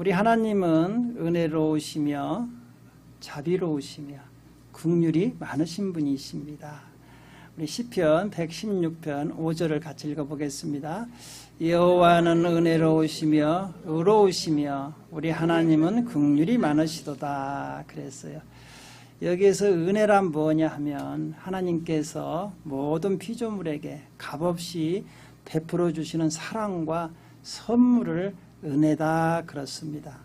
우리 하나님은 은혜로우시며 자비로우시며 긍휼이 많으신 분이십니다. 우리 시편 116편 5절을 같이 읽어보겠습니다. 여호와는 은혜로우시며 의로우시며 우리 하나님은 긍휼이 많으시도다 그랬어요. 여기에서 은혜란 뭐냐 하면 하나님께서 모든 피조물에게 값없이 베풀어 주시는 사랑과 선물을 은혜다 그렇습니다.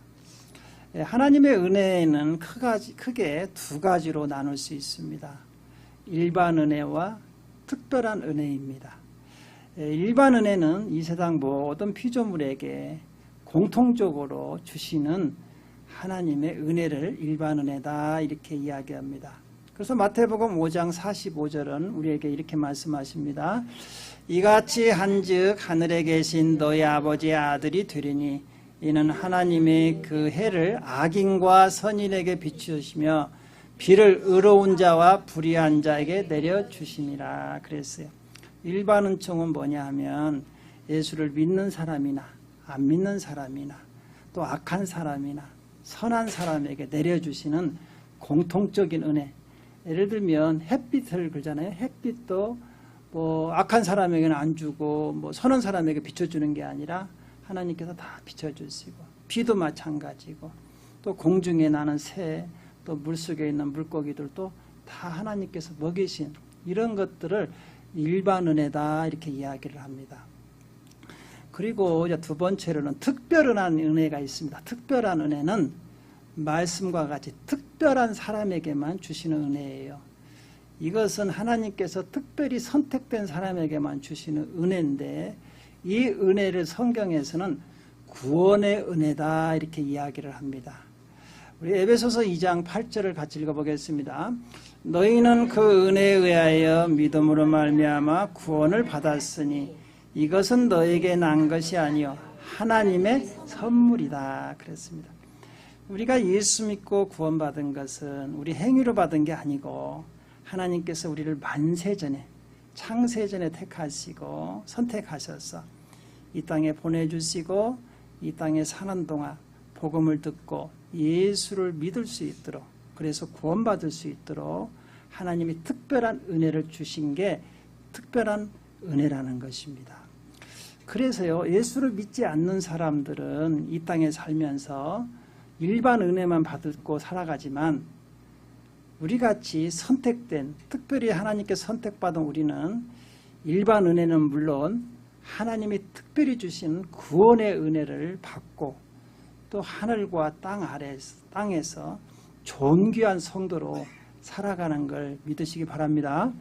하나님의 은혜는 크게 두 가지로 나눌 수 있습니다. 일반 은혜와 특별한 은혜입니다. 일반 은혜는 이 세상 모든 피조물에게 공통적으로 주시는 하나님의 은혜를 일반 은혜다 이렇게 이야기합니다. 그래서 마태복음 5장 45절은 우리에게 이렇게 말씀하십니다. 이같이 한즉 하늘에 계신 너희 아버지의 아들이 되리니 이는 하나님의 그 해를 악인과 선인에게 비추시며 비를 의로운 자와 불의한 자에게 내려주시니라 그랬어요. 일반 은총은 뭐냐 하면 예수를 믿는 사람이나 안 믿는 사람이나 또 악한 사람이나 선한 사람에게 내려주시는 공통적인 은혜. 예를 들면 햇빛을 그러잖아요. 햇빛도 뭐 악한 사람에게는 안 주고 뭐 선한 사람에게 비춰주는 게 아니라 하나님께서 다 비춰주시고, 비도 마찬가지고, 또 공중에 나는 새, 또 물속에 있는 물고기들도 다 하나님께서 먹이신 이런 것들을 일반 은혜다 이렇게 이야기를 합니다. 그리고 이제 두 번째로는 특별한 은혜가 있습니다. 특별한 은혜는 말씀과 같이 특별한 사람에게만 주시는 은혜예요. 이것은 하나님께서 특별히 선택된 사람에게만 주시는 은혜인데, 이 은혜를 성경에서는 구원의 은혜다 이렇게 이야기를 합니다. 우리 에베소서 2장 8절을 같이 읽어보겠습니다. 너희는 그 은혜에 의하여 믿음으로 말미암아 구원을 받았으니 이것은 너에게 난 것이 아니요 하나님의 선물이다 그랬습니다. 우리가 예수 믿고 구원받은 것은 우리 행위로 받은 게 아니고 하나님께서 우리를 만세전에 창세전에 택하시고 선택하셔서 이 땅에 보내주시고 이 땅에 사는 동안 복음을 듣고 예수를 믿을 수 있도록, 그래서 구원받을 수 있도록 하나님이 특별한 은혜를 주신 게 특별한 은혜라는 것입니다. 그래서요, 예수를 믿지 않는 사람들은 이 땅에 살면서 일반 은혜만 받고 살아가지만 우리같이 선택된, 특별히 하나님께 선택받은 우리는 일반 은혜는 물론 하나님이 특별히 주신 구원의 은혜를 받고 또 하늘과 땅에서 존귀한 성도로 살아가는 걸 믿으시기 바랍니다.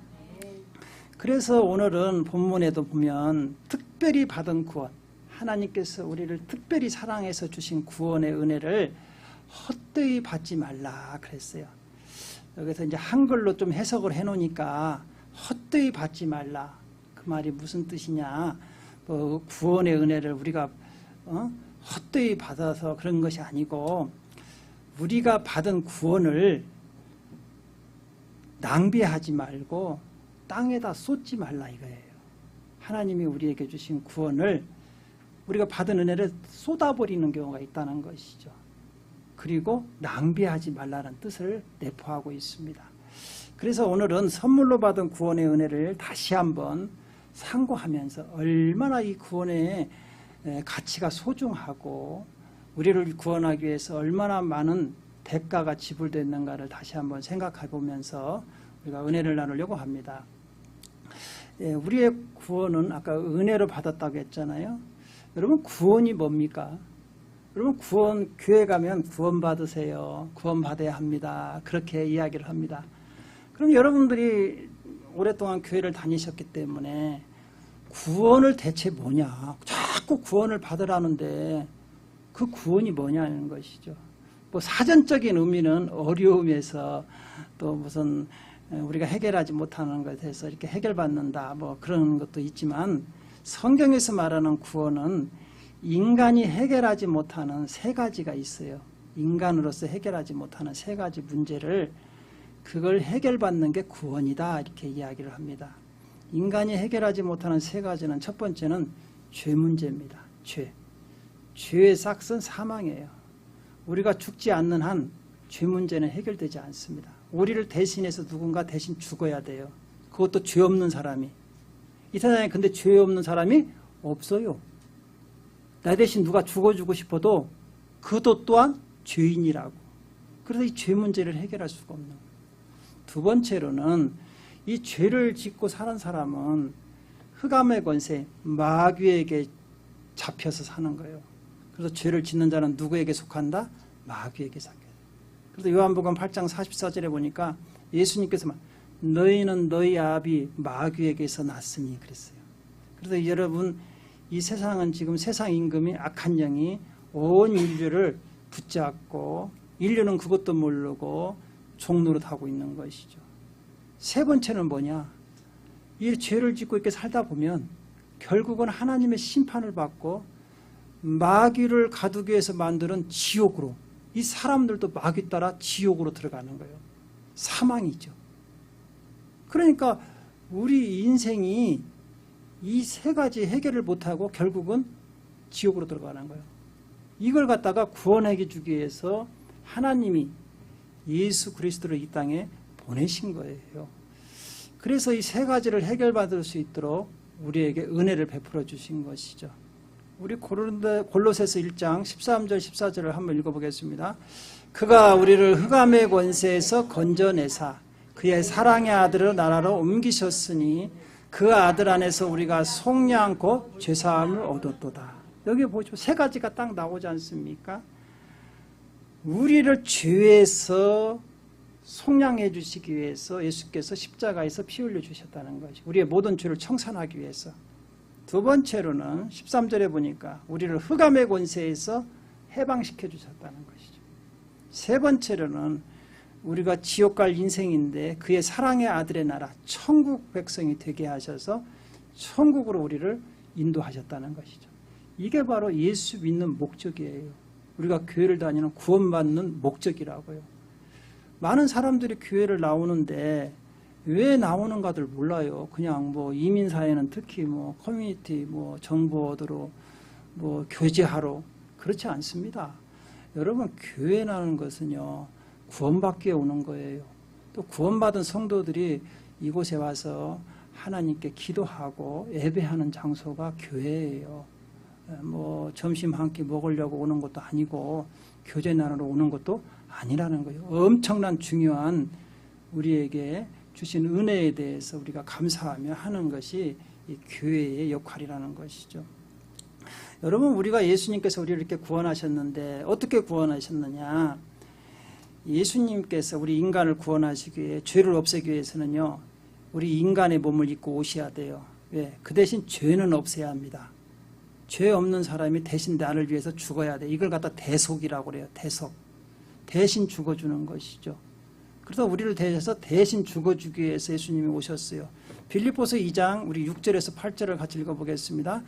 그래서 오늘은 본문에도 보면 특별히 받은 구원, 하나님께서 우리를 특별히 사랑해서 주신 구원의 은혜를 헛되이 받지 말라 그랬어요. 여기서 이제 한글로 좀 해석을 해놓으니까 헛되이 받지 말라. 그 말이 무슨 뜻이냐? 구원의 은혜를 우리가 헛되이 받아서 그런 것이 아니고 우리가 받은 구원을 낭비하지 말고 땅에다 쏟지 말라 이거예요. 하나님이 우리에게 주신 구원을 우리가 받은 은혜를 쏟아버리는 경우가 있다는 것이죠. 그리고 낭비하지 말라는 뜻을 내포하고 있습니다. 그래서 오늘은 선물로 받은 구원의 은혜를 다시 한번 상고하면서 얼마나 이 구원의 가치가 소중하고 우리를 구원하기 위해서 얼마나 많은 대가가 지불됐는가를 다시 한번 생각해 보면서 우리가 은혜를 나누려고 합니다. 우리의 구원은 아까 은혜로 받았다고 했잖아요. 여러분 구원이 뭡니까? 여러분 구원, 교회 가면 구원 받으세요. 구원 받아야 합니다. 그렇게 이야기를 합니다. 그럼 여러분들이 오랫동안 교회를 다니셨기 때문에 구원을 대체 뭐냐? 자꾸 구원을 받으라는데 그 구원이 뭐냐는 것이죠. 뭐 사전적인 의미는 어려움에서 또 무슨 우리가 해결하지 못하는 것에서 이렇게 해결받는다 뭐 그런 것도 있지만 성경에서 말하는 구원은 인간이 해결하지 못하는 세 가지가 있어요. 인간으로서 해결하지 못하는 세 가지 문제를 그걸 해결받는 게 구원이다 이렇게 이야기를 합니다. 인간이 해결하지 못하는 세 가지는 첫 번째는 죄 문제입니다. 죄의 싹은 사망이에요. 우리가 죽지 않는 한 죄 문제는 해결되지 않습니다. 우리를 대신해서 누군가 대신 죽어야 돼요. 그것도 죄 없는 사람이. 이 세상에 근데 죄 없는 사람이 없어요. 나 대신 누가 죽어주고 싶어도 그도 또한 죄인이라고. 그래서 이 죄 문제를 해결할 수가 없는 거예요. 두 번째로는 이 죄를 짓고 사는 사람은 흑암의 권세, 마귀에게 잡혀서 사는 거예요. 그래서 죄를 짓는 자는 누구에게 속한다? 마귀에게 속해요. 그래서 요한복음 8장 44절에 보니까 예수님께서 너희는 너희 아비 마귀에게서 났으니 그랬어요. 그래서 여러분 이 세상은 지금 세상 임금이 악한 영이 온 인류를 붙잡고 인류는 그것도 모르고 종노릇하고 있는 것이죠. 세 번째는 뭐냐? 이 죄를 짓고 이렇게 살다 보면 결국은 하나님의 심판을 받고 마귀를 가두기 위해서 만드는 지옥으로, 이 사람들도 마귀 따라 지옥으로 들어가는 거예요. 사망이죠. 그러니까 우리 인생이 이 세 가지 해결을 못하고 결국은 지옥으로 들어가는 거예요. 이걸 갖다가 구원해 주기 위해서 하나님이 예수 그리스도를 이 땅에 보내신 거예요. 그래서 이 세 가지를 해결받을 수 있도록 우리에게 은혜를 베풀어 주신 것이죠. 우리 골로새서 1장 13절 14절을 한번 읽어보겠습니다. 그가 우리를 흑암의 권세에서 건져내사 그의 사랑의 아들을 나라로 옮기셨으니 그 아들 안에서 우리가 속량 곧 죄사함을 얻었도다. 여기 보시면 세 가지가 딱 나오지 않습니까? 우리를 죄에서 속량해 주시기 위해서 예수께서 십자가에서 피 흘려 주셨다는 것이, 우리의 모든 죄를 청산하기 위해서. 두 번째로는 13절에 보니까 우리를 흑암의 권세에서 해방시켜 주셨다는 것이죠. 세 번째로는 우리가 지옥 갈 인생인데 그의 사랑의 아들의 나라 천국 백성이 되게 하셔서 천국으로 우리를 인도하셨다는 것이죠. 이게 바로 예수 믿는 목적이에요. 우리가 교회를 다니는 구원받는 목적이라고요. 많은 사람들이 교회를 나오는데 왜 나오는가들 몰라요. 그냥 뭐 이민사회는 특히 뭐 커뮤니티 뭐 정보들로 뭐 교제하러, 그렇지 않습니다. 여러분 교회 나오는 것은요 구원받기 위해 오는 거예요. 또 구원받은 성도들이 이곳에 와서 하나님께 기도하고 예배하는 장소가 교회예요. 뭐 점심 한 끼 먹으려고 오는 것도 아니고 교제 나누러 오는 것도 아니라는 거예요. 엄청난 중요한 우리에게 주신 은혜에 대해서 우리가 감사하며 하는 것이 이 교회의 역할이라는 것이죠. 여러분 우리가 예수님께서 우리를 이렇게 구원하셨는데 어떻게 구원하셨느냐? 예수님께서 우리 인간을 구원하시기 위해 죄를 없애기 위해서는요 우리 인간의 몸을 입고 오셔야 돼요. 왜? 그 대신 죄는 없애야 합니다. 죄 없는 사람이 대신 나를 위해서 죽어야 돼. 이걸 갖다 대속이라고 그래요. 대속. 대신 죽어주는 것이죠. 그래서 우리를 대해서 대신 죽어주기 위해서 예수님이 오셨어요. 빌립보서 2장 우리 6절에서 8절을 같이 읽어보겠습니다.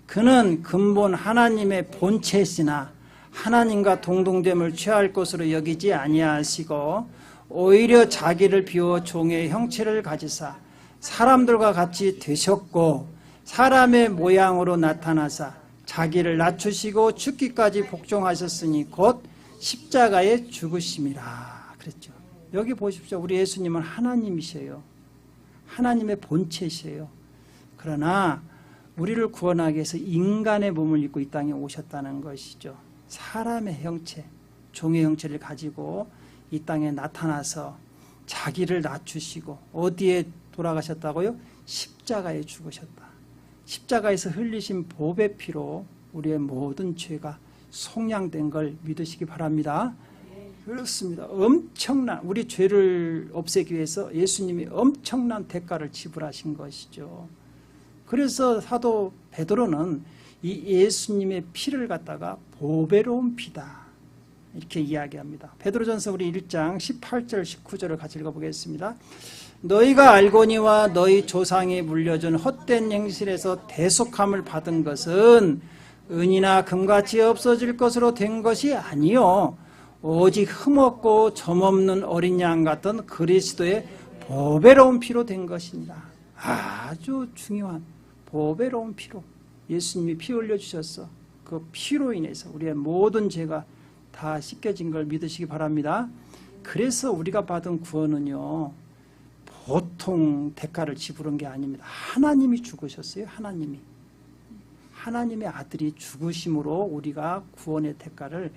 그는 근본 하나님의 본체시나 하나님과 동등됨을 취할 것으로 여기지 아니하시고 오히려 자기를 비워 종의 형체를 가지사 사람들과 같이 되셨고 사람의 모양으로 나타나사 자기를 낮추시고 죽기까지 복종하셨으니 곧 십자가에 죽으심이라 그랬죠. 여기 보십시오. 우리 예수님은 하나님이세요. 하나님의 본체시에요. 그러나 우리를 구원하기 위해서 인간의 몸을 입고 이 땅에 오셨다는 것이죠. 사람의 형체, 종의 형체를 가지고 이 땅에 나타나서 자기를 낮추시고 어디에 돌아가셨다고요? 십자가에 죽으셨다. 십자가에서 흘리신 보배 피로 우리의 모든 죄가 속량된 걸 믿으시기 바랍니다. 그렇습니다. 엄청난 우리 죄를 없애기 위해서 예수님이 엄청난 대가를 지불하신 것이죠. 그래서 사도 베드로는 이 예수님의 피를 갖다가 보배로운 피다 이렇게 이야기합니다. 베드로전서 우리 1장 18절 19절을 같이 읽어보겠습니다. 너희가 알거니와 너희 조상이 물려준 헛된 행실에서 대속함을 받은 것은 은이나 금같이 없어질 것으로 된 것이 아니요 오직 흠없고 점없는 어린 양 같은 그리스도의 보배로운 피로 된 것이니라. 아주 중요한 보배로운 피로 예수님이 피 흘려주셨어. 그 피로 인해서 우리의 모든 죄가 다 씻겨진 걸 믿으시기 바랍니다. 그래서 우리가 받은 구원은요, 보통 대가를 지불한 게 아닙니다. 하나님이 죽으셨어요. 하나님의 아들이 죽으심으로 우리가 구원의 대가를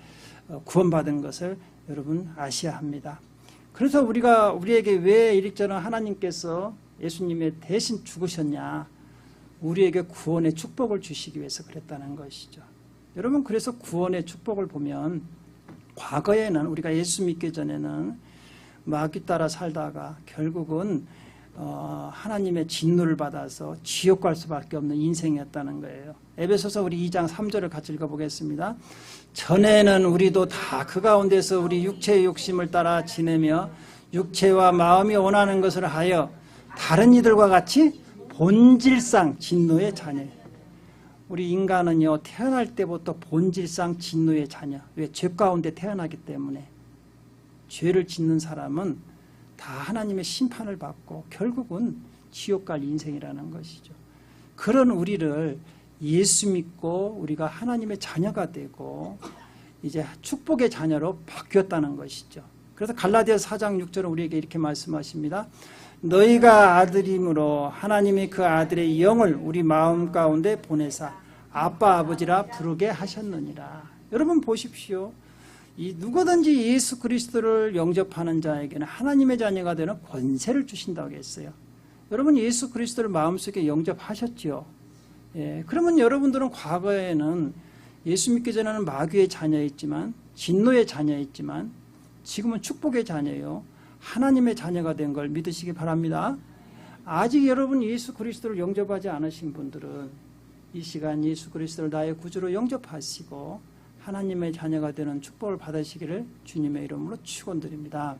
구원받은 것을 여러분 아셔야 합니다. 그래서 우리에게 왜 이리저리 하나님께서 예수님의 대신 죽으셨냐, 우리에게 구원의 축복을 주시기 위해서 그랬다는 것이죠. 여러분, 그래서 구원의 축복을 보면 과거에는 우리가 예수 믿기 전에는 마귀 따라 살다가 결국은 하나님의 진노를 받아서 지옥 갈 수밖에 없는 인생이었다는 거예요. 에베소서 우리 2장 3절을 같이 읽어보겠습니다. 전에는 우리도 다 그 가운데서 우리 육체의 욕심을 따라 지내며 육체와 마음이 원하는 것을 하여 다른 이들과 같이 본질상 진노의 자녀. 우리 인간은요, 태어날 때부터 본질상 진노의 자녀. 왜? 죄 가운데 태어나기 때문에. 죄를 짓는 사람은 다 하나님의 심판을 받고 결국은 지옥 갈 인생이라는 것이죠. 그런 우리를 예수 믿고 우리가 하나님의 자녀가 되고 이제 축복의 자녀로 바뀌었다는 것이죠. 그래서 갈라디아서 4장 6절은 우리에게 이렇게 말씀하십니다. 너희가 아들임으로 하나님이 그 아들의 영을 우리 마음 가운데 보내사 아빠 아버지라 부르게 하셨느니라. 여러분 보십시오. 누구든지 예수 그리스도를 영접하는 자에게는 하나님의 자녀가 되는 권세를 주신다고 했어요. 여러분 예수 그리스도를 마음속에 영접하셨죠. 예, 그러면 여러분들은 과거에는 예수 믿기 전에는 마귀의 자녀였지만, 진노의 자녀였지만 지금은 축복의 자녀요, 하나님의 자녀가 된 걸 믿으시기 바랍니다. 아직 여러분 예수 그리스도를 영접하지 않으신 분들은 이 시간 예수 그리스도를 나의 구주로 영접하시고 하나님의 자녀가 되는 축복을 받으시기를 주님의 이름으로 축원드립니다.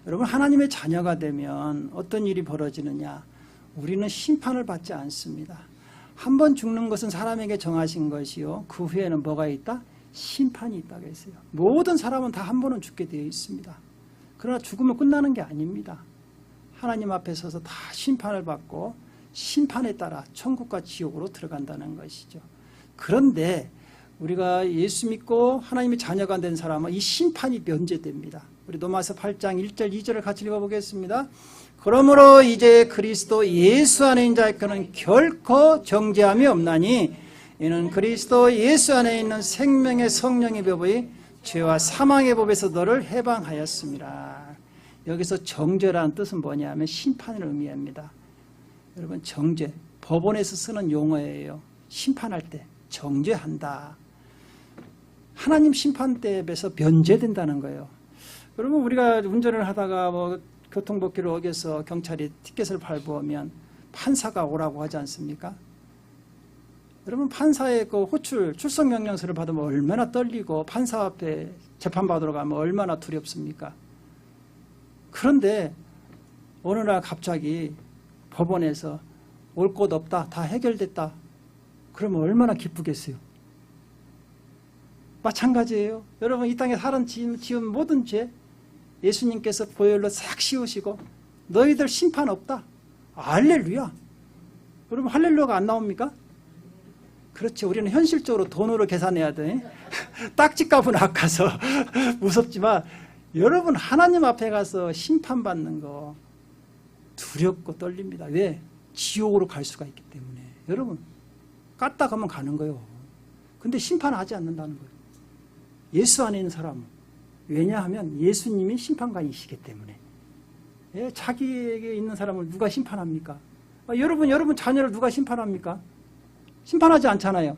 여러분, 하나님의 자녀가 되면 어떤 일이 벌어지느냐? 우리는 심판을 받지 않습니다. 한 번 죽는 것은 사람에게 정하신 것이요, 그 후에는 뭐가 있다? 심판이 있다고 했어요. 모든 사람은 다 한 번은 죽게 되어 있습니다. 그러나 죽으면 끝나는 게 아닙니다. 하나님 앞에 서서 다 심판을 받고 심판에 따라 천국과 지옥으로 들어간다는 것이죠. 그런데 우리가 예수 믿고 하나님의 자녀가 된 사람은 이 심판이 면제됩니다. 우리 로마서 8장 1절 2절을 같이 읽어보겠습니다. 그러므로 이제 그리스도 예수 안에 있는 자에게는 결코 정죄함이 없나니 이는 그리스도 예수 안에 있는 생명의 성령의 법의 죄와 사망의 법에서 너를 해방하였습니다. 여기서 정죄라는 뜻은 뭐냐면 심판을 의미합니다. 여러분, 정죄, 법원에서 쓰는 용어예요. 심판할 때 정죄한다. 하나님 심판대에서 면제된다는 거예요. 여러분, 우리가 운전을 하다가 교통법규를 어겨서 경찰이 티켓을 발부하면 판사가 오라고 하지 않습니까? 여러분, 판사의 그 출석 명령서를 받으면 얼마나 떨리고 판사 앞에 재판받으러 가면 얼마나 두렵습니까? 그런데 어느 날 갑자기 법원에서 올 곳 없다, 다 해결됐다, 그러면 얼마나 기쁘겠어요? 마찬가지예요. 여러분, 이 땅에 사람 지은 모든 죄 예수님께서 보혈로 싹 씌우시고 너희들 심판 없다. 할렐루야. 여러분, 할렐루야가 안 나옵니까? 그렇죠. 우리는 현실적으로 돈으로 계산해야 돼. 딱지값은 아까서 무섭지만 여러분, 하나님 앞에 가서 심판받는 거 두렵고 떨립니다. 왜? 지옥으로 갈 수가 있기 때문에. 여러분, 깠다 가면 가는 거예요. 근데 심판하지 않는다는 거예요. 예수 안에 있는 사람은. 왜냐하면 예수님이 심판관이시기 때문에. 예, 자기에게 있는 사람을 누가 심판합니까? 여러분 자녀를 누가 심판합니까? 심판하지 않잖아요.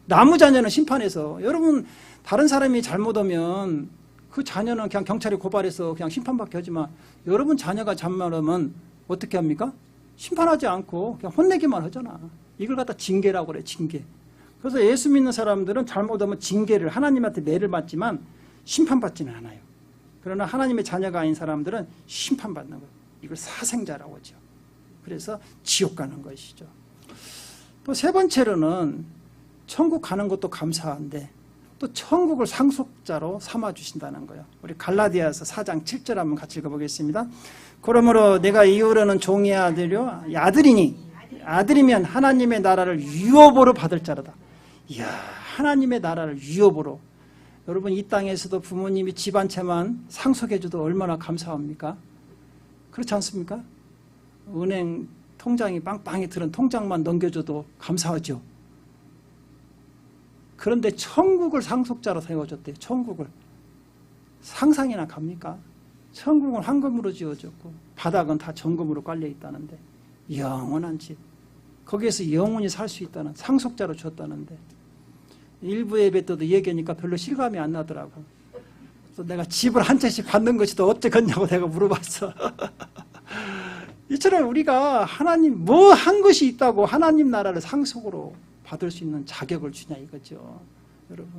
나무 자녀는 심판해서. 여러분, 다른 사람이 잘못하면 그 자녀는 그냥 경찰에 고발해서 그냥 심판받게 하지만 여러분 자녀가 잘못하면 어떻게 합니까? 심판하지 않고 그냥 혼내기만 하잖아. 이걸 갖다 징계라고 그래, 징계. 그래서 예수 믿는 사람들은 잘못하면 징계를, 하나님한테 매를 받지만 심판받지는 않아요. 그러나 하나님의 자녀가 아닌 사람들은 심판받는 거예요. 이걸 사생자라고 하죠. 그래서 지옥 가는 것이죠. 또 세 번째로는 천국 가는 것도 감사한데 또 천국을 상속자로 삼아주신다는 거예요. 우리 갈라디아서 4장 7절 한번 같이 읽어보겠습니다. 그러므로 내가 이후로는 종의 아들이요 아들이니 아들이면 하나님의 나라를 유업으로 받을 자로다. 이야, 하나님의 나라를 유업으로. 여러분 이 땅에서도 부모님이 집 한 채만 상속해줘도 얼마나 감사합니까? 그렇지 않습니까? 은행 통장이 빵빵히 들은 통장만 넘겨줘도 감사하죠. 그런데 천국을 상속자로 세워줬대요. 천국을. 상상이나 갑니까? 천국은 황금으로 지어졌고 바닥은 다 정금으로 깔려 있다는데 영원한 집. 거기에서 영원히 살 수 있다는 상속자로 줬다는데 일부 예배 때도 얘기하니까 별로 실감이 안 나더라고. 그래서 내가 집을 한 채씩 받는 것이 더 어쩌겠냐고 내가 물어봤어. 이처럼 우리가 하나님 뭐 한 것이 있다고 하나님 나라를 상속으로 받을 수 있는 자격을 주냐 이거죠. 여러분.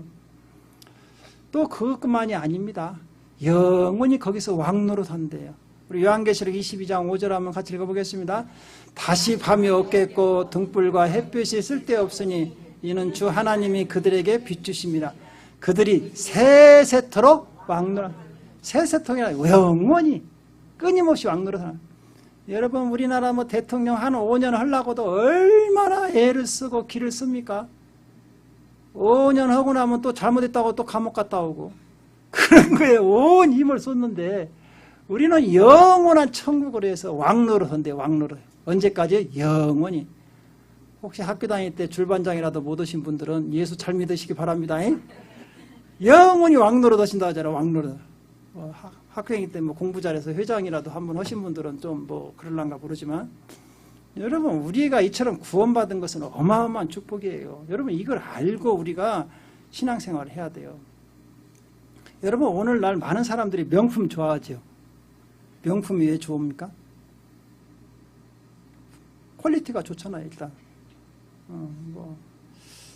또 그것뿐만이 아닙니다. 영원히 거기서 왕노릇 한대요. 우리 요한계시록 22장 5절 한번 같이 읽어보겠습니다. 다시 밤이 없겠고 등불과 햇볕이 쓸데없으니 이는 주 하나님이 그들에게 비추심이라. 그들이 세세토록 왕노릇. 세세토록이라 영원히 끊임없이 왕노릇하는. 여러분 우리나라 뭐 대통령 한 5년 하려고도 얼마나 애를 쓰고 기를 씁니까? 5년 하고 나면 또 잘못했다고 또 감옥 갔다 오고 그런 거에 온 힘을 쏟는데 우리는 영원한 천국으로 해서 왕노릇 한대. 왕노릇. 언제까지? 영원히. 혹시 학교 다닐 때 줄반장이라도 못 오신 분들은 예수 잘 믿으시기 바랍니다. 영원히 왕노릇 하신다 하잖아요. 왕노릇. 학생일 때 뭐 공부 잘해서 회장이라도 한번 하신 분들은 좀 뭐 그럴란가 모르지만 여러분 우리가 이처럼 구원받은 것은 어마어마한 축복이에요. 여러분 이걸 알고 우리가 신앙생활을 해야 돼요. 여러분 오늘날 많은 사람들이 명품 좋아하죠. 명품이 왜 좋습니까? 퀄리티가 좋잖아요. 일단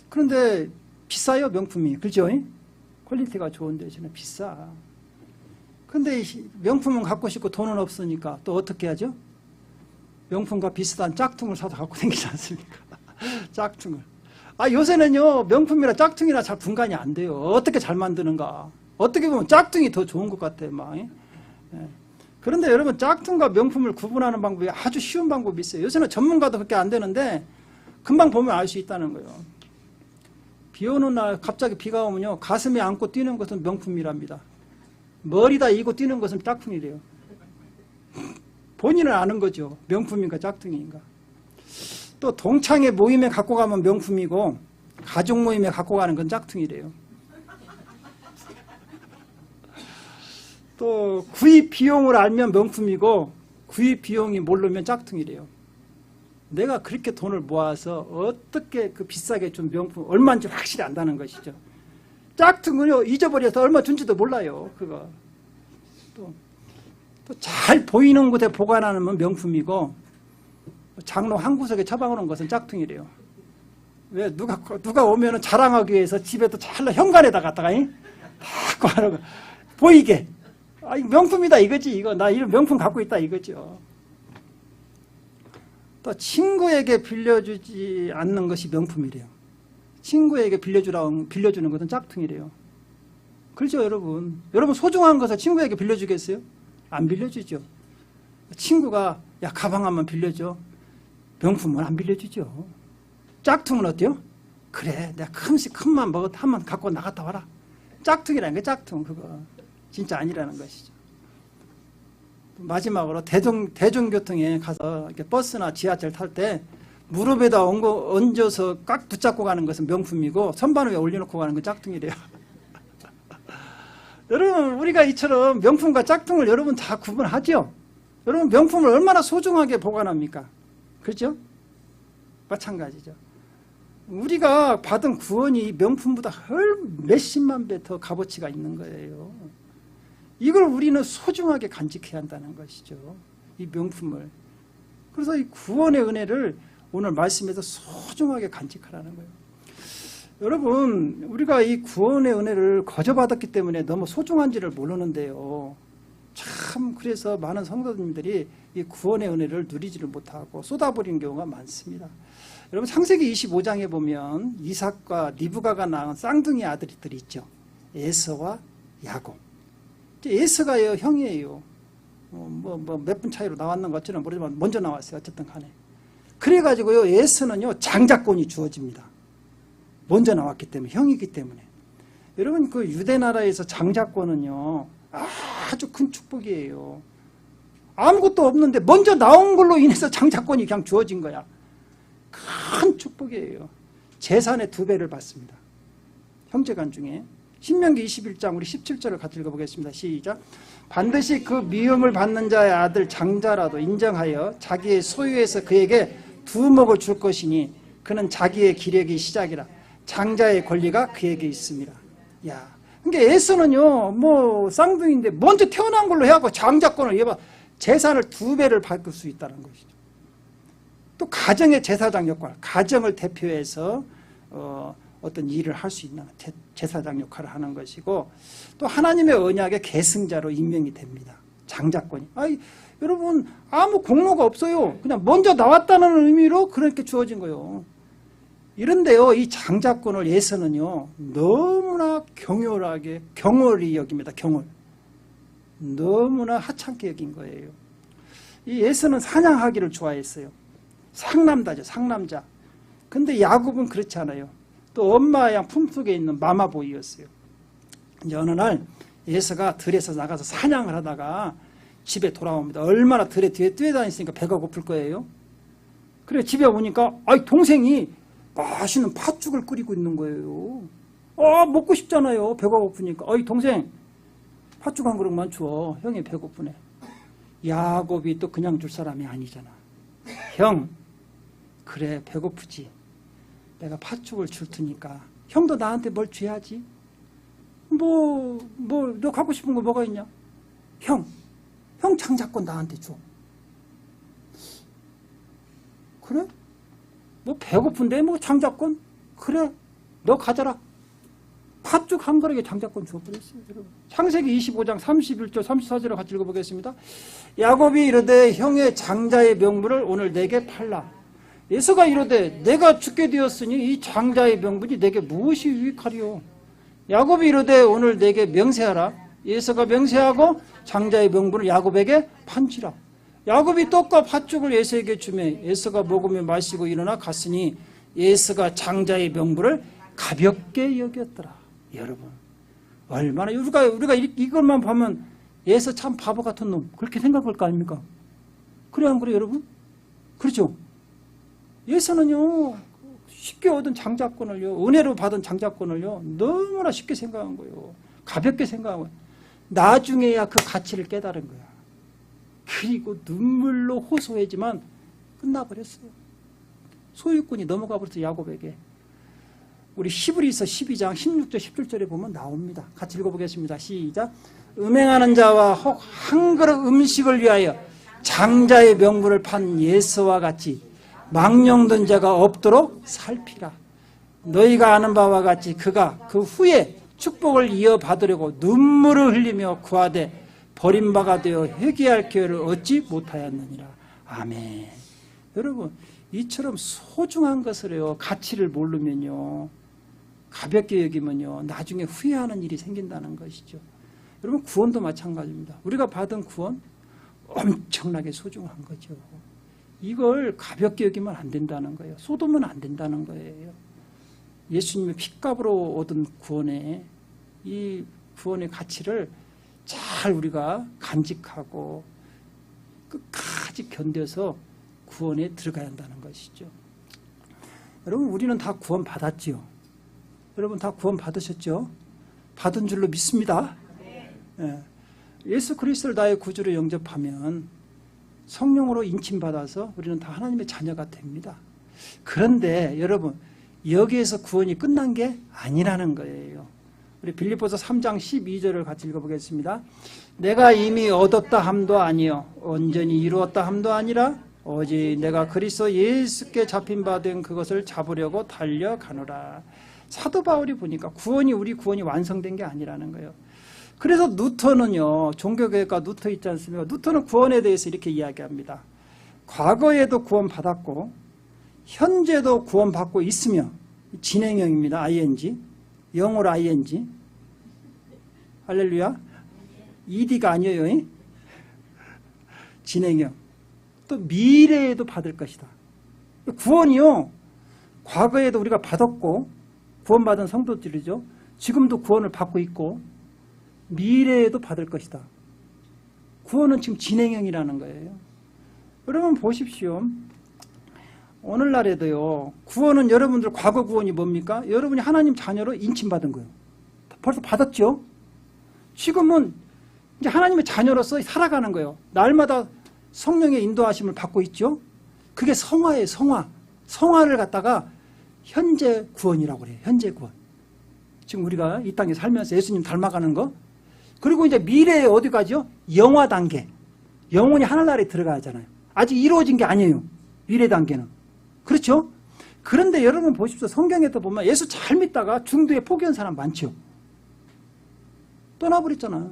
그런데 비싸요 명품이. 그죠? 퀄리티가 좋은 대신에 비싸. 근데 명품은 갖고 싶고 돈은 없으니까 또 어떻게 하죠? 명품과 비슷한 짝퉁을 사서 갖고 다니지 않습니까? 짝퉁을. 요새는요 명품이라 짝퉁이라 잘 분간이 안 돼요. 어떻게 잘 만드는가. 어떻게 보면 짝퉁이 더 좋은 것 같아요. 막. 예. 그런데 여러분 짝퉁과 명품을 구분하는 방법이 아주 쉬운 방법이 있어요. 요새는 전문가도 그렇게 안 되는데 금방 보면 알 수 있다는 거예요. 비 오는 날 갑자기 비가 오면요 가슴에 안고 뛰는 것은 명품이랍니다. 머리다 이고 뛰는 것은 짝퉁이래요. 본인은 아는 거죠. 명품인가 짝퉁인가. 또 동창회 모임에 갖고 가면 명품이고 가족 모임에 갖고 가는 건 짝퉁이래요. 또 구입 비용을 알면 명품이고 구입 비용이 모르면 짝퉁이래요. 내가 그렇게 돈을 모아서 어떻게 그 비싸게 준 명품 얼마인지 확실히 안다는 것이죠. 짝퉁은요 잊어버려서 얼마 준지도 몰라요. 그거 또 잘 보이는 곳에 보관하는 명품이고 장로 한 구석에 처박아놓은 것은 짝퉁이래요. 왜 누가 오면은 자랑하기 위해서 집에도 잘 현관에다 갖다가 다 하는 보이게 명품이다 이거지. 이거 나 이런 명품 갖고 있다 이거죠. 또 친구에게 빌려주지 않는 것이 명품이래요. 친구에게 빌려주는 것은 짝퉁이래요. 그렇죠, 여러분? 여러분 소중한 것을 친구에게 빌려주겠어요? 안 빌려주죠. 친구가 야 가방 한번 빌려줘. 명품은 안 빌려주죠. 짝퉁은 어때요? 그래, 내가 큰맘 먹어 한번 갖고 나갔다 와라. 짝퉁이라는 게 짝퉁 그거 진짜 아니라는 것이죠. 마지막으로 대중교통에 가서 이렇게 버스나 지하철 탈 때 무릎에다 얹어서 꽉 붙잡고 가는 것은 명품이고 선반 위에 올려놓고 가는 건 짝퉁이래요. 여러분 우리가 이처럼 명품과 짝퉁을 여러분 다 구분하죠? 여러분 명품을 얼마나 소중하게 보관합니까? 그렇죠? 마찬가지죠. 우리가 받은 구원이 명품보다 몇십만 배 더 값어치가 있는 거예요. 이걸 우리는 소중하게 간직해야 한다는 것이죠. 이 명품을. 그래서 이 구원의 은혜를 오늘 말씀에서 소중하게 간직하라는 거예요. 여러분 우리가 이 구원의 은혜를 거저받았기 때문에 너무 소중한지를 모르는데요. 참 그래서 많은 성도님들이 이 구원의 은혜를 누리지를 못하고 쏟아버리는 경우가 많습니다. 여러분 창세기 25장에 보면 이삭과 리브가가 낳은 쌍둥이 아들들이 있죠. 에서와 야곱. 에서가 형이에요. 몇 분 차이로 나왔는 것처럼 모르지만 먼저 나왔어요. 어쨌든 간에. 그래가지고요 에서는요 장자권이 주어집니다. 먼저 나왔기 때문에 형이기 때문에. 여러분 그 유대 나라에서 장자권은요 아주 큰 축복이에요. 아무것도 없는데 먼저 나온 걸로 인해서 장자권이 그냥 주어진 거야. 큰 축복이에요. 재산의 2배를 받습니다. 형제간 중에. 신명기 21장 우리 17절을 같이 읽어보겠습니다. 시작. 반드시 그 미움을 받는 자의 아들 장자라도 인정하여 자기의 소유에서 그에게 2목을 줄 것이니 그는 자기의 기력이 시작이라. 장자의 권리가 그에게 있습니다. 야, 그러니까 에서는요 뭐 쌍둥이인데 먼저 태어난 걸로 해갖고 장자권을 얘봐 재산을 2배를 받을 수 있다는 것이죠. 또 가정의 제사장 역할, 가정을 대표해서 어떤 일을 할 수 있는 제사장 역할을 하는 것이고, 또 하나님의 언약의 계승자로 임명이 됩니다. 장자권이. 여러분 아무 공로가 없어요. 그냥 먼저 나왔다는 의미로 그렇게 주어진 거예요. 이런데요 이 장자권을 예서는요 너무나 경홀히 여깁니다. 경홀. 너무나 하찮게 여긴 거예요. 이 예서는 사냥하기를 좋아했어요. 상남자죠. 상남자. 근데 야곱은 그렇지 않아요. 또 엄마 양 품속에 있는 마마보이였어요. 이제 어느 날 예서가 들에서 나가서 사냥을 하다가 집에 돌아옵니다. 얼마나 들에 뒤에 뛰어다녔으니까 배가 고플 거예요. 그래 집에 오니까 동생이 맛있는 팥죽을 끓이고 있는 거예요. 먹고 싶잖아요. 배가 고프니까. 동생 팥죽 한 그릇만 줘. 형이 배고프네. 야곱이 또 그냥 줄 사람이 아니잖아. 형, 그래 배고프지. 내가 팥죽을 줄 테니까 형도 나한테 뭘 줘야지. 너 갖고 싶은 거 뭐가 있냐? 형 장자권 나한테 줘. 그래? 뭐 배고픈데 뭐 장자권? 그래 너 가져라. 팥죽 한 그릇에 장자권 줘버렸어요. 여러분. 창세기 25장 31절 34절을 같이 읽어보겠습니다. 야곱이 이르되 형의 장자의 명분을 오늘 내게 팔라. 에서가 이르되 내가 죽게 되었으니 이 장자의 명분이 내게 무엇이 유익하리요. 야곱이 이르되 오늘 내게 명세하라. 에서가 명세하고 장자의 명분을 야곱에게 판지라. 야곱이 떡과 팥죽을 에서에게 주매 에서가 먹으며 마시고 일어나 갔으니 에서가 장자의 명분을 가볍게 여겼더라. 여러분 얼마나 우리가 이것만 보면 에서 참 바보 같은 놈 그렇게 생각할 거 아닙니까? 그래 안 그래 여러분? 그렇죠? 에서는요 쉽게 얻은 장자권을요 은혜로 받은 장자권을요 너무나 쉽게 생각한 거예요. 가볍게 생각한 거예요. 나중에야 그 가치를 깨달은 거야. 그리고 눈물로 호소하지만 끝나버렸어요. 소유권이 넘어가 버렸어요. 야곱에게. 우리 히브리서 12장 16절 17절에 보면 나옵니다. 같이 읽어보겠습니다. 시작. 음행하는 자와 혹 한 그릇 음식을 위하여 장자의 명분을 판 예서와 같이 망령된 자가 없도록 살피라. 너희가 아는 바와 같이 그가 그 후에 축복을 이어받으려고 눈물을 흘리며 구하되 버림바가 되어 회개할 기회를 얻지 못하였느니라. 아멘. 여러분 이처럼 소중한 것을요 가치를 모르면요 가볍게 여기면요 나중에 후회하는 일이 생긴다는 것이죠. 여러분 구원도 마찬가지입니다. 우리가 받은 구원 엄청나게 소중한 거죠. 이걸 가볍게 여기면 안 된다는 거예요. 쏟으면 안 된다는 거예요. 예수님의 핏값으로 얻은 구원에 이 구원의 가치를 잘 우리가 간직하고 끝까지 견뎌서 구원에 들어가야 한다는 것이죠. 여러분 우리는 다 구원 받았지요. 여러분 다 구원 받으셨죠? 받은 줄로 믿습니다. 예. 예수 그리스도를 나의 구주로 영접하면 성령으로 인침받아서 우리는 다 하나님의 자녀가 됩니다. 그런데 여러분 여기에서 구원이 끝난 게 아니라는 거예요. 우리 빌립보서 3장 12절을 같이 읽어보겠습니다. 내가 이미 얻었다 함도 아니요 온전히 이루었다 함도 아니라 오직 내가 그리스도 예수께 잡힌 바 된 그것을 잡으려고 달려가노라. 사도 바울이 보니까 우리 구원이 완성된 게 아니라는 거예요. 그래서 누터는요 종교교회가 누터 있지 않습니까? 누터는 구원에 대해서 이렇게 이야기합니다. 과거에도 구원받았고 현재도 구원받고 있으며 진행형입니다. ing 영어로 ing 할렐루야. ed가 아니에요. 진행형. 또 미래에도 받을 것이다. 구원이요 과거에도 우리가 받았고 구원받은 성도들이죠. 지금도 구원을 받고 있고 미래에도 받을 것이다. 구원은 지금 진행형이라는 거예요. 여러분 보십시오. 오늘날에도요. 구원은 여러분들 과거 구원이 뭡니까? 여러분이 하나님 자녀로 인침받은 거예요. 벌써 받았죠? 지금은 이제 하나님의 자녀로서 살아가는 거예요. 날마다 성령의 인도하심을 받고 있죠? 그게 성화예요, 성화. 성화를 갖다가 현재 구원이라고 그래요. 현재 구원. 지금 우리가 이 땅에 살면서 예수님 닮아가는 거. 그리고 이제 미래에 어디 가죠? 영화 단계. 영혼이 하늘나라에 들어가야 하잖아요. 아직 이루어진 게 아니에요. 미래 단계는. 그렇죠? 그런데 여러분 보십시오. 성경에도 보면 예수 잘 믿다가 중도에 포기한 사람 많죠. 떠나버렸잖아.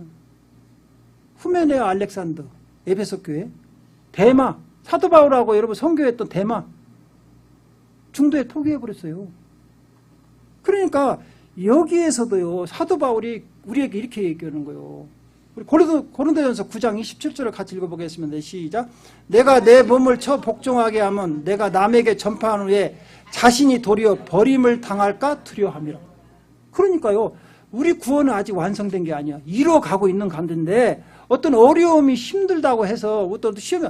후메네와 알렉산더, 에베소 교회, 데마, 사도 바울하고 여러분 선교했던 데마, 중도에 포기해버렸어요. 그러니까 여기에서도요, 사도 바울이 우리에게 이렇게 얘기하는 거예요. 우리 고린도전서 9장 27절을 같이 읽어보겠습니다. 시작. 내가 내 몸을 쳐 복종하게 하면 내가 남에게 전파한 후에 자신이 도리어 버림을 당할까 두려워함이라. 그러니까요, 우리 구원은 아직 완성된 게 아니야. 이뤄가고 있는 가운데인데 어떤 어려움이 힘들다고 해서 어떤 시험이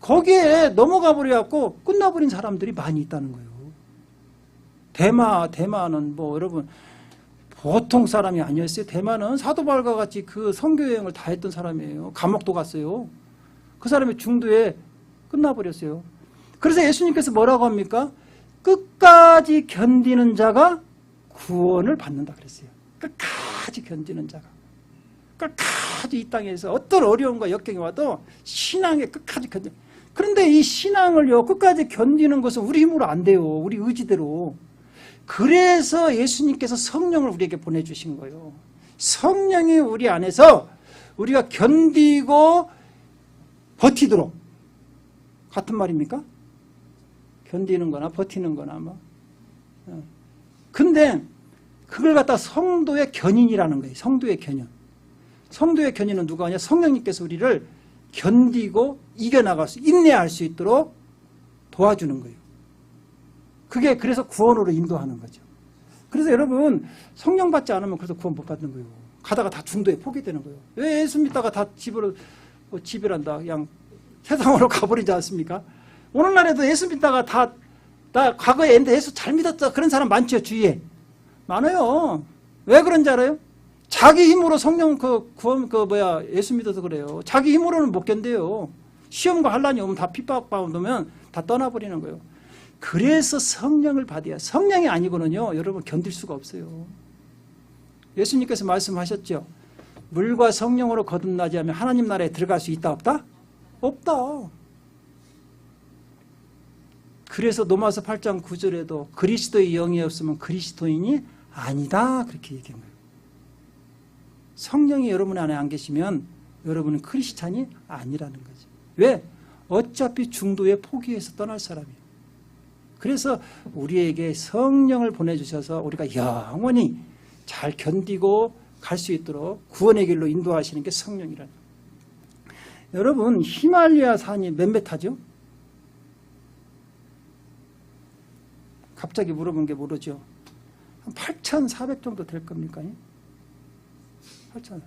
거기에 넘어가 버려갖고 끝나버린 사람들이 많이 있다는 거예요. 대마는 뭐 여러분 보통 사람이 아니었어요. 대마는 사도 바울과 같이 그 선교 여행을 다 했던 사람이에요. 감옥도 갔어요. 그 사람이 중도에 끝나버렸어요. 그래서 예수님께서 뭐라고 합니까? 끝까지 견디는 자가 구원을 받는다 그랬어요. 끝까지 견디는 자가. 끝까지 이 땅에서 어떤 어려움과 역경이 와도 신앙에 끝까지 견디. 그런데 이 신앙을요, 끝까지 견디는 것은 우리 힘으로 안 돼요. 우리 의지대로. 그래서 예수님께서 성령을 우리에게 보내주신 거예요. 성령이 우리 안에서 우리가 견디고 버티도록. 같은 말입니까? 견디는 거나 버티는 거나 뭐. 근데 그걸 갖다 성도의 견인이라는 거예요. 성도의 견인. 성도의 견인은 누가 하냐? 성령님께서 우리를 견디고 이겨나갈 수, 인내할 수 있도록 도와주는 거예요. 그게 그래서 구원으로 인도하는 거죠. 그래서 여러분 성령 받지 않으면 그래서 구원 못 받는 거예요. 가다가 다 중도에 포기되는 거예요. 왜 예수 믿다가 다 지별한다. 그냥 세상으로 가버리지 않습니까? 오늘날에도 예수 믿다가 나 과거에 예수 잘 믿었다 그런 사람 많죠. 주위에. 많아요. 왜 그런지 알아요? 자기 힘으로 성령 구원 예수 믿어서 그래요. 자기 힘으로는 못 견뎌요. 시험과 환란이 오면 다 핍박받으면 다 떠나버리는 거예요. 그래서 성령을 받아야, 성령이 아니고는요, 여러분 견딜 수가 없어요. 예수님께서 말씀하셨죠. 물과 성령으로 거듭나지 않으면 하나님 나라에 들어갈 수 있다 없다? 없다. 그래서 로마서 8장 9절에도 그리스도의 영이 없으면 그리스도인이 아니다 그렇게 얘기한 거예요. 성령이 여러분 안에 안 계시면 여러분은 크리스찬이 아니라는 거죠. 왜? 어차피 중도에 포기해서 떠날 사람이에요. 그래서 우리에게 성령을 보내주셔서 우리가 영원히 잘 견디고 갈 수 있도록 구원의 길로 인도하시는 게 성령이라는 거예요. 여러분 히말라야 산이 몇 메타죠? 갑자기 물어본 게 모르죠. 한 8,400 정도 될 겁니까? 8,000.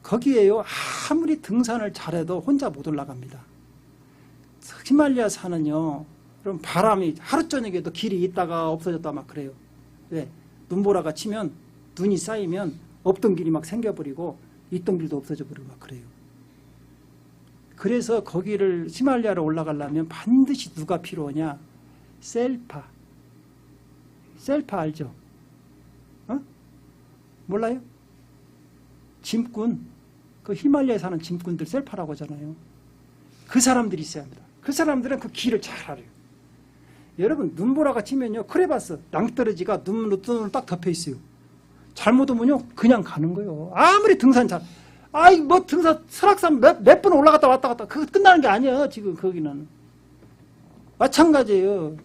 거기에요. 아무리 등산을 잘해도 혼자 못 올라갑니다. 히말라야 산은요. 그럼 바람이 하루 저녁에도 길이 있다가 없어졌다 막 그래요. 왜? 눈보라가 치면 눈이 쌓이면 없던 길이 막 생겨버리고 있던 길도 없어져 버리고 막 그래요. 그래서 거기를 히말라야로 올라가려면 반드시 누가 필요하냐? 셀파. 셀파 알죠? 몰라요? 짐꾼. 그 히말라야에 사는 짐꾼들 셀파라고 하잖아요. 그 사람들이 있어야 합니다. 그 사람들은 그 길을 잘 알아요. 여러분 눈보라가 치면요. 크레바스, 낭떠러지가 눈으로 딱 덮여 있어요. 잘못 오면요. 그냥 가는 거예요. 아무리 등산 뭐 등산 설악산 몇 번 올라갔다 왔다 갔다 그거 끝나는 게 아니에요. 지금 거기는. 마찬가지예요.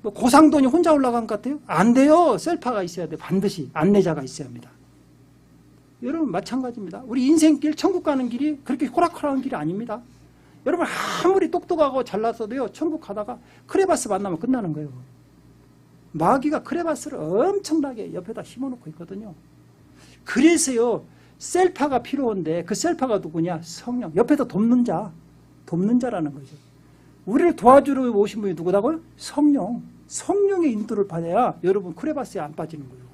뭐 고상돈이 혼자 올라간 것 같아요? 안 돼요. 셀파가 있어야 돼요. 반드시 안내자가 있어야 합니다. 여러분 마찬가지입니다. 우리 인생길 천국 가는 길이 그렇게 호락호락한 길이 아닙니다. 여러분 아무리 똑똑하고 잘났어도요. 천국 가다가 크레바스 만나면 끝나는 거예요. 마귀가 크레바스를 엄청나게 옆에다 심어놓고 있거든요. 그래서요, 셀파가 필요한데 그 셀파가 누구냐? 성령. 옆에서 돕는 자라는 거죠. 우리를 도와주러 오신 분이 누구다고요? 성령. 성령의 인도를 받아야 여러분 크레바스에 안 빠지는 거예요.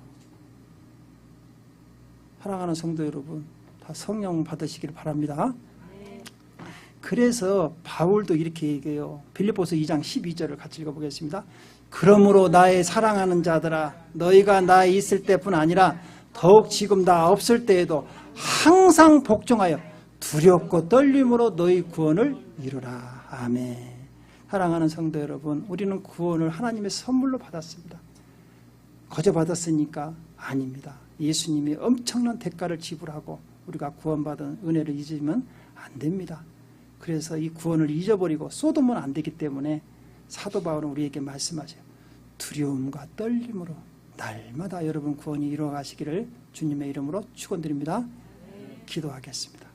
사랑하는 성도 여러분, 다 성령 받으시길 바랍니다. 그래서 바울도 이렇게 얘기해요. 빌립보서 2장 12절을 같이 읽어보겠습니다. 그러므로 나의 사랑하는 자들아, 너희가 나에 있을 때뿐 아니라 더욱 지금 나 없을 때에도 항상 복종하여 두렵고 떨림으로 너희 구원을 이루라. 아멘. 사랑하는 성도 여러분, 우리는 구원을 하나님의 선물로 받았습니다. 거저 받았으니까 아닙니다. 예수님이 엄청난 대가를 지불하고 우리가 구원받은 은혜를 잊으면 안 됩니다. 그래서 이 구원을 잊어버리고 쏟으면 안 되기 때문에 사도 바울은 우리에게 말씀하세요. 두려움과 떨림으로 날마다 여러분 구원이 이루어가시기를 주님의 이름으로 축원드립니다. 기도하겠습니다.